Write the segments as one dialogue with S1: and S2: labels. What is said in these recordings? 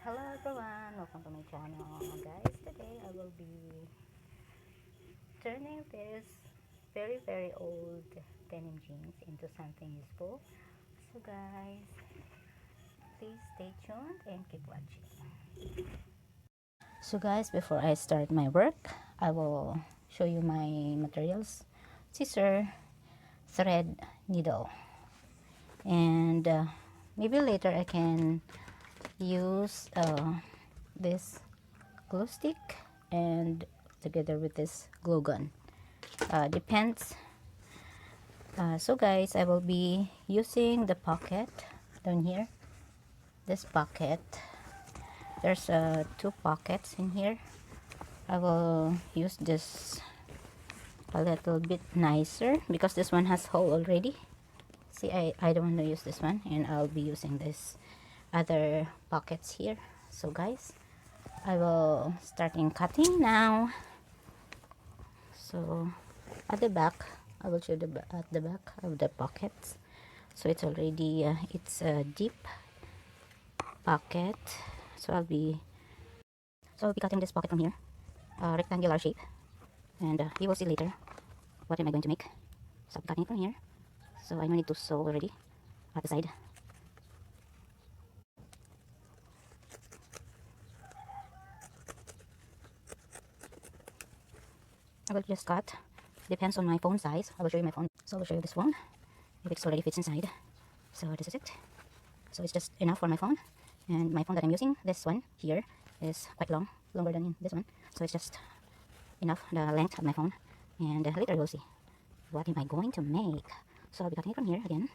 S1: Hello everyone, welcome to my channel. Guys, today I will be turning this very old denim jeans into something useful. So guys, please stay tuned and keep watching. So guys, before I start my work, I will show you my materials: scissor, thread, needle, and maybe later I can use this glue stick and together with this glue gun. Depends. So guys, I will be using the pocket down here. This pocket, there's two pockets in here. I will use this a little bit nicer because this one has hole already. See, I don't want to use this one, and I'll be using this other pockets here. So guys, I will start in cutting now. So at the back, I will show at the back of the pockets. So it's already it's a deep pocket. So I'll be cutting this pocket from here, rectangular shape, and you will see later what am I going to make. So I'll be cutting it from here. So I no need to sew already at the side. I will just cut. Depends on my phone size. I will show you my phone. So I will show you this phone if it already fits inside. So this is it. So it's just enough for my phone, and my phone that I'm using, this one here, is quite long, longer than this one. So it's just enough the length of my phone, and later you'll see what am I going to make. So I'll be cutting it from here again.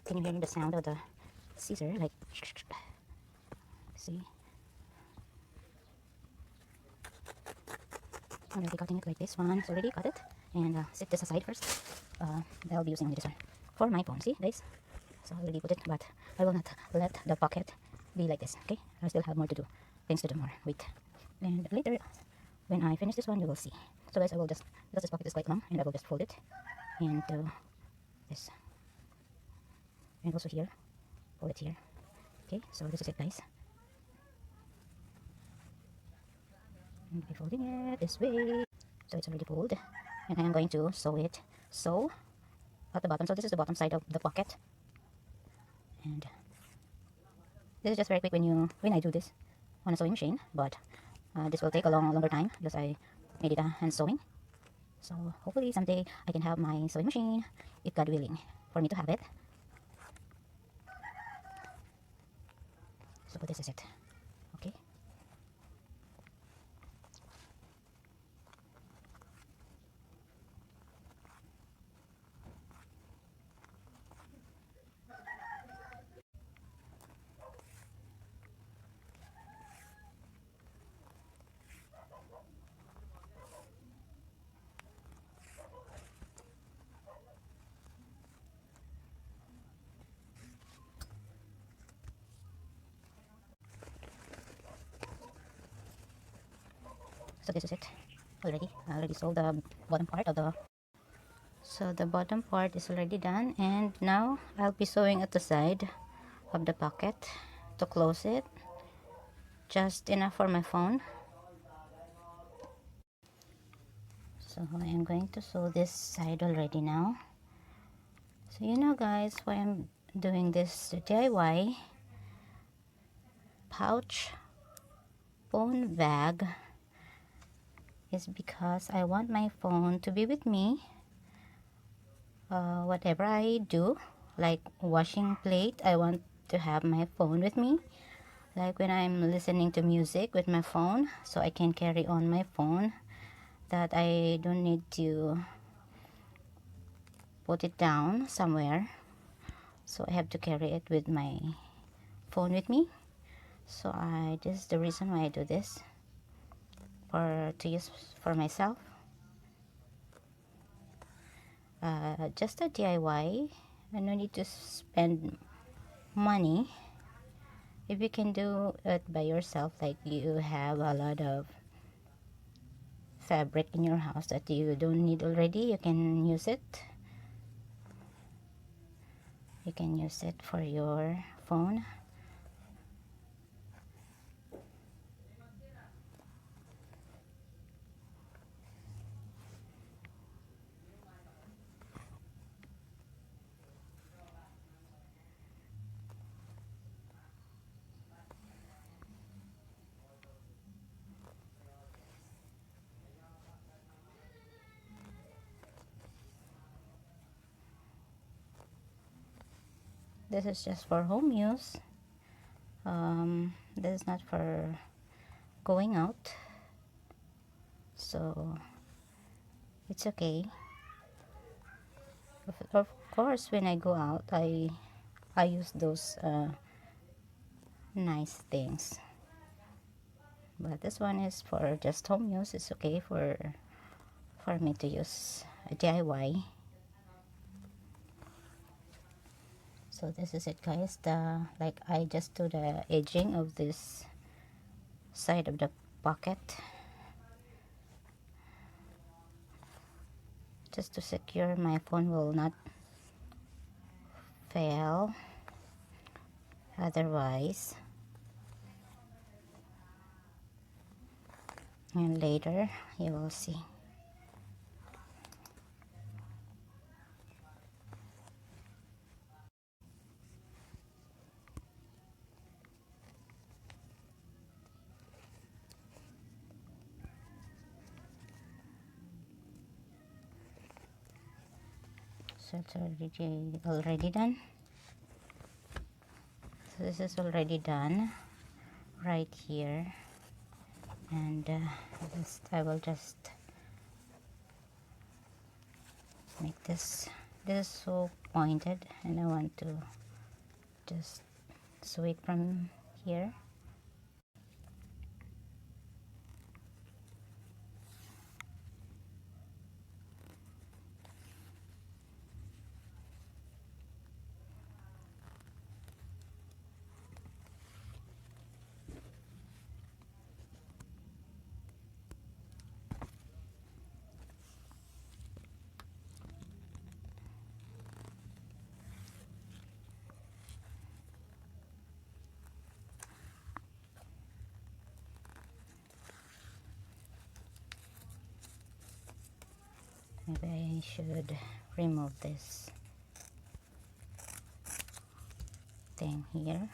S1: Can you hear the sound of the scissor? Like, see? I'm going to be cutting it like this one. It's already cut it, and set this aside first. I'll be using only this one for my phone. See, guys? So I already put it, but I will not let the pocket be like this. Okay, I still have more to do, things to do more. Wait, and later when I finish this one, you will see. So guys, I will just, because this pocket is quite long, and I will just fold it into this, and also here, fold it here. Okay, so this is it, guys. And I'll be folding it this way. So it's already folded, and I am going to sew it. Sew at the bottom. So this is the bottom side of the pocket, and this is just very quick when I do this on a sewing machine, but this will take a longer time because I made it hand sewing. So hopefully someday I can have my sewing machine, if God willing, for me to have it. So this is it. Okay. So this is it. Already, I already sewed the bottom part of the. So the bottom part is already done, and now I'll be sewing at the side of the pocket to close it. Just enough for my phone. So I am going to sew this side already now. So you know guys, why I'm doing this DIY pouch phone bag is because I want my phone to be with me whatever I do. Like washing plate, I want to have my phone with me. Like when I'm listening to music with my phone, so I can carry on my phone, that I don't need to put it down somewhere. So I have to carry it with my phone with me. So this is the reason why I do this, for to use for myself. Just a DIY, and no need to spend money. If you can do it by yourself, like you have a lot of fabric in your house that you don't need already, you can use it. You can use it for your phone. This is just for home use. This is not for going out, so it's okay. Of course, when I go out, I use those nice things. But this one is for just home use. It's okay for me to use a DIY. So this is it, guys. Like I just do the edging of this side of the pocket just to secure my phone will not fail otherwise. And later you will see. So it's already done. So this is already done right here, and I will just make this. This is so pointed, and I want to just sew it from here. Maybe I should remove this thing here.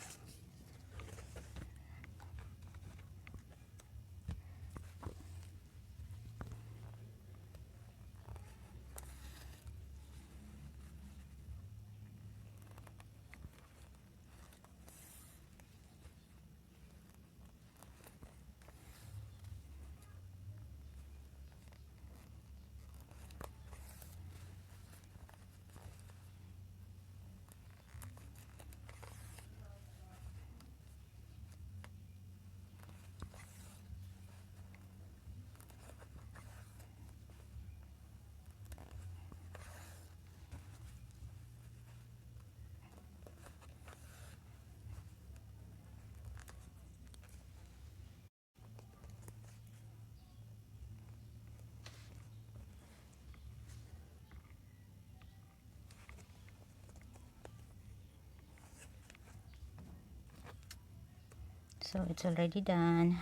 S1: So it's already done.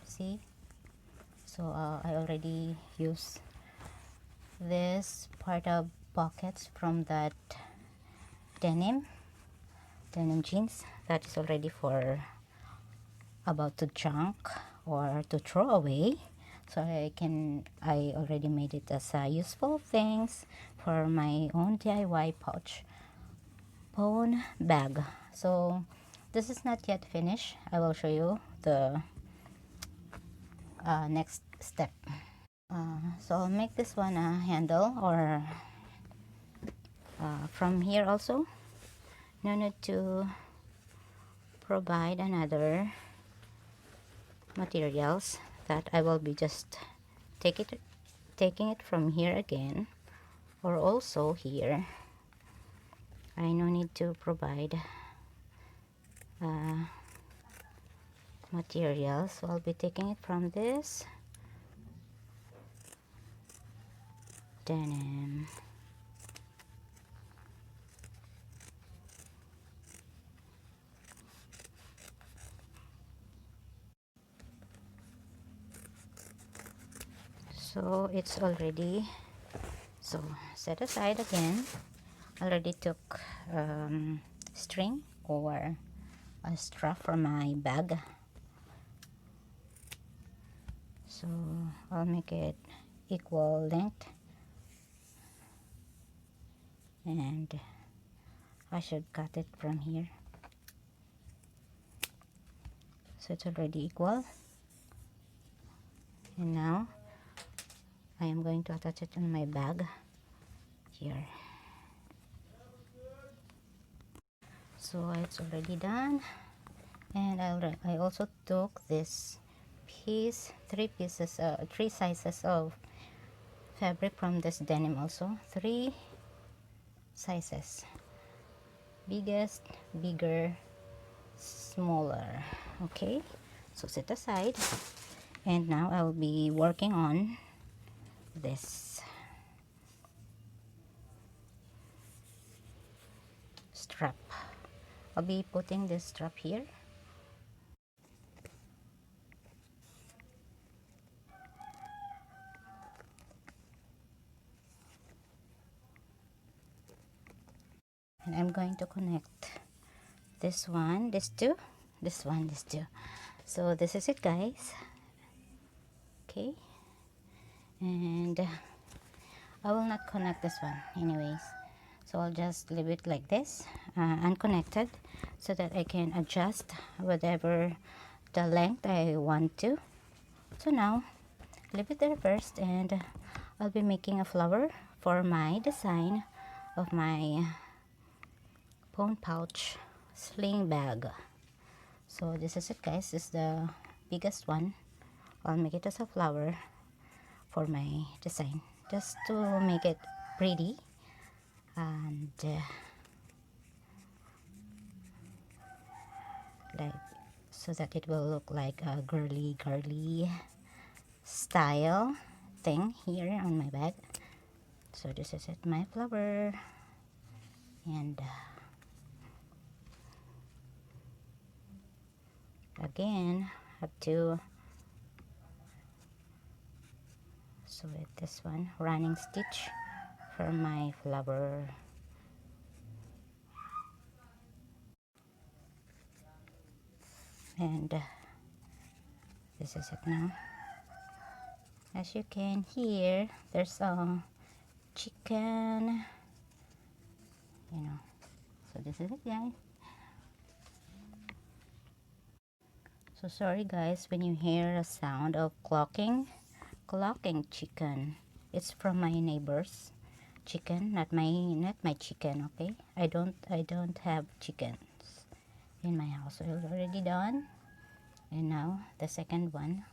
S1: See? So I already used this part of pockets from that denim jeans that is already for about to junk or to throw away. So I already made it as useful things for my own DIY pouch phone bag. So this is not yet finished. I will show you the next step. So I'll make this one a handle, or from here also no need to provide another materials that I will be just taking it from here again, or also here I no need to provide materials. So I'll be taking it from this denim So it's already, so set aside again. Already took string or a strap for my bag, so I'll make it equal length, and I should cut it from here so it's already equal. And now I am going to attach it on my bag here. So it's already done, and I also took this piece, three sizes of fabric from this denim, also 3 sizes, biggest, bigger, smaller. Okay, so set aside, and now I'll be working on this strap. I'll be putting this strap here, and I'm going to connect this one, this two, this one, this two. So this is it, guys. Okay, and I will not connect this one anyways, so I'll just leave it like this, unconnected, so that I can adjust whatever the length I want to. So now leave it there first, and I'll be making a flower for my design of my phone pouch sling bag. So this is it, guys. This is the biggest one. I'll make it as a flower for my design, just to make it pretty, and like, so that it will look like a girly style thing here on my bag. So this is it, my flower, and again have to sew it, this one, running stitch for my flower. And this is it now. As you can hear, there's a chicken, you know. So this is it, guys. So sorry, guys, when you hear a sound of clocking chicken. It's from my neighbor's chicken, not my chicken. Okay, I don't have chickens in my house. So it's already done, and now the second one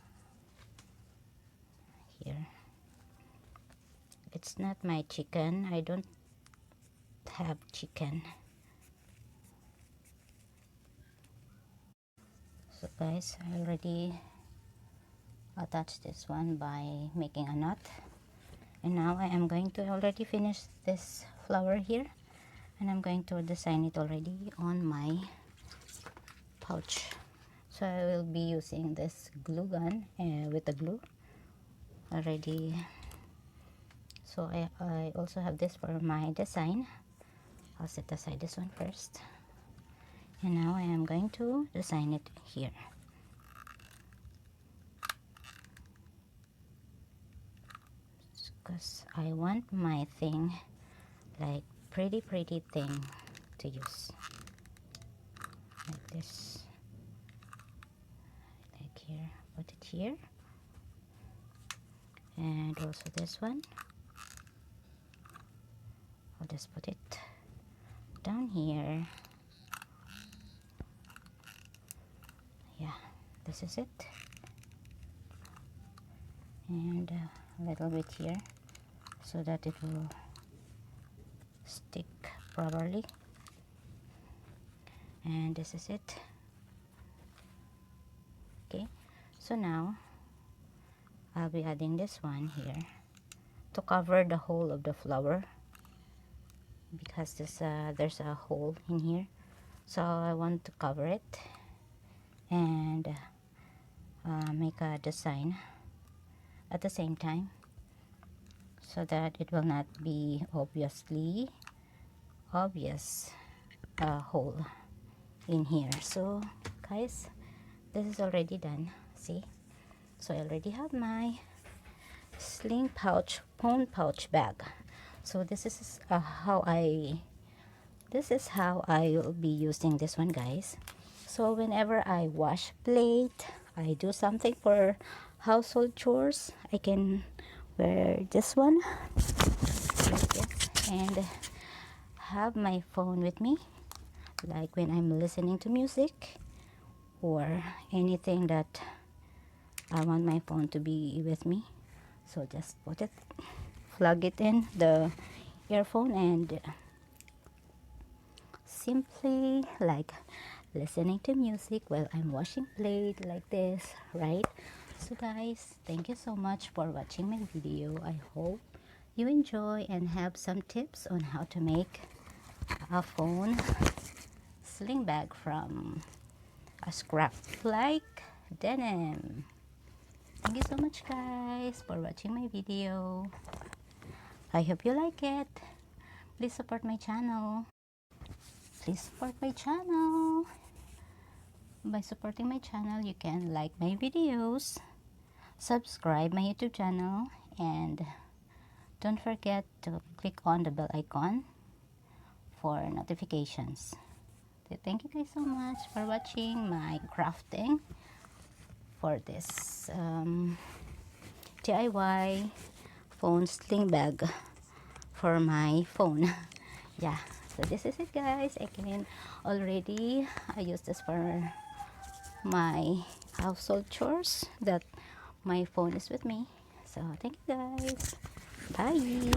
S1: here. It's not my chicken. I don't have chicken. So guys, I already attached this one by making a knot, and now I am going to already finish this flower here, and I'm going to design it already on my pouch. So I will be using this glue gun with the glue already. So I also have this for my design. I'll set aside this one first, and now I am going to design it here. Because I want my thing like pretty thing to use, like this, like here, put it here, and also this one, I'll just put it down here. Yeah, this is it, and a little bit here so that it will stick properly, and this is it. Okay, so now I'll be adding this one here to cover the whole of the flower, because there's a hole in here, so I want to cover it and make a design at the same time. so that it will not be obvious hole in here. So guys, this is already done. See, so I already have my sling pouch, phone pouch bag. So this is how I will be using this one, guys. So whenever I wash plate, I do something for household chores, I can wear this one like this and have my phone with me, like when I'm listening to music or anything that I want my phone to be with me. So just plug it in the earphone and simply like listening to music while I'm washing plate like this, right? So guys, thank you so much for watching my video. I hope you enjoy and have some tips on how to make a phone sling bag from a scrap like denim. Thank you so much guys for watching my video. I hope you like it. Please support my channel. Please support my channel. By supporting my channel, you can like my videos, subscribe my YouTube channel, and don't forget to click on the bell icon for notifications. So thank you guys so much for watching my crafting for this DIY phone sling bag for my phone. Yeah, so this is it guys. Again, already I use this for my household chores that my phone is with me. So thank you guys. Bye.